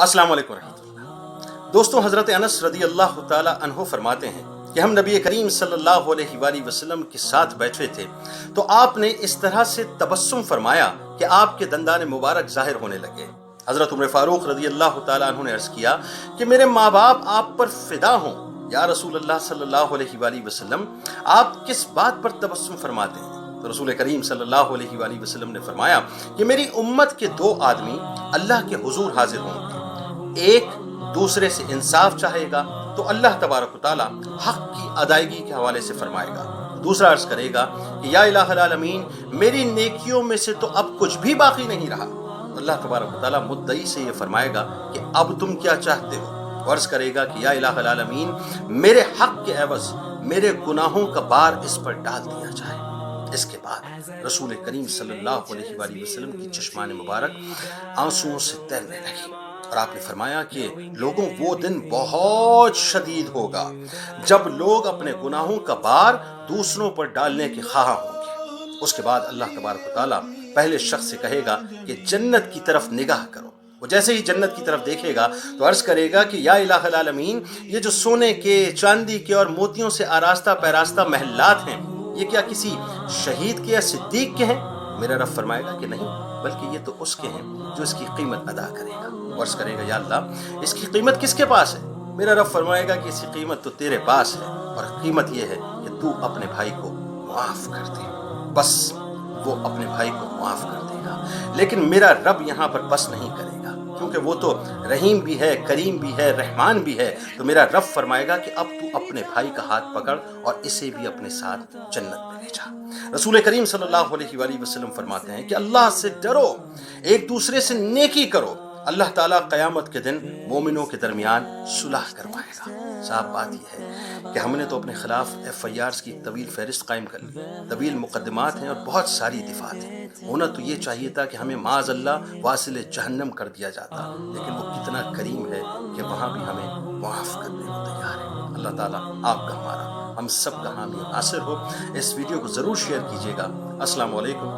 अस्सलाम वालेकुम रहमतुल्लाह। दोस्तों, हज़रत अनस रदी अल्लाह ताला अन्हु फरमाते हैं कि हम नबी करीम सल्लल्लाहु अलैहि वसल्लम के साथ बैठे थे तो आपने इस तरह से तबस्सुम फरमाया कि आपके दंदान मुबारक जाहिर होने लगे। हज़रत उमर फारूक रदी अल्लाह ताला अन्हु ने अर्ज़ किया कि मेरे माँ बाप आप पर फिदा हों या रसूल अल्लाह सल्लल्लाहु अलैहि वसल्लम, आप किस बात पर तबस्सुम फरमाते हैं? तो रसूल करीम सल्लल्लाहु अलैहि वसल्लम ने फरमाया कि मेरी उम्मत के दो आदमी अल्लाह के हुजूर हाजिर होंगे, एक दूसरे से इंसाफ चाहेगा तो अल्लाह तबारक व तआला हक की अदायगी के हवाले से फरमाएगा, दूसरा अर्ज करेगा कि या इलाहल आलमीन, मेरी नेकियों में से तो अब कुछ भी बाकी नहीं रहा। अल्लाह तबारक व तआला मुद्दई से ये फरमाएगा कि अब तुम क्या चाहते हो? अर्ज करेगा कि या इलाहल आलमीन, मेरे हक के एवज मेरे गुनाहों का बार इस पर डाल दिया जाए। इसके बाद रसूल करीम सल्लल्लाहु अलैहि वसल्लम की चश्मान मुबारक आंसुओं से तैरने लगी और आपने फरमाया कि लोगों, वो दिन बहुत शदीद होगा जब लोग अपने गुनाहों का बार दूसरों पर डालने के ख्वाह होंगे। उसके बाद अल्लाह तबारक व तआला पहले शख्स से कहेगा कि जन्नत की तरफ निगाह करो। वो जैसे ही जन्नत की तरफ देखेगा तो अर्ज करेगा कि या इलाहल आलमीन, ये जो सोने के, चांदी के और मोतियों से आरास्ता पैरास्ता महलात हैं, ये क्या किसी शहीद के या सिद्दीक के हैं? मेरा रब फरमाएगा कि नहीं, बल्कि ये तो उसके हैं जो इसकी कीमत अदा करेगा। वर्ष करेगा या अल्लाह, इसकी कीमत किसके पास है? मेरा रब फरमाएगा कि इसकी कीमत तो तेरे पास है और कीमत ये है कि तू अपने भाई को माफ कर दे। बस वो अपने भाई को माफ कर देगा। लेकिन मेरा रब यहाँ पर बस नहीं करेगा, क्योंकि वो तो रहीम भी है, करीम भी है, रहमान भी है। तो मेरा रब फरमाएगा कि अब तू अपने भाई का हाथ पकड़ और इसे भी अपने साथ जन्नत में ले जा। रसूल करीम सल्लल्लाहु अलैहि वसल्लम फरमाते हैं कि अल्लाह से डरो, एक दूसरे से नेकी करो, अल्लाह ताला क़यामत के दिन मोमिनों के दरमियान सुलह करवाएगा। साफ बात यह है कि हमने तो अपने खिलाफ FIRs की तवील फहरिस्त कायम कर ली, तवील मुकदमात हैं और बहुत सारी दिफात हैं। होना तो ये चाहिए था कि हमें माज़अल्लाह वासिल जहन्नम कर दिया जाता, लेकिन वो कितना करीम है कि वहाँ भी हमें माफ़ करने को तैयार है। अल्लाह ताला आपका, हमारा, हम सब का हामी नासिर हो। इस वीडियो को ज़रूर शेयर कीजिएगा। अस्सलामु अलैकुम।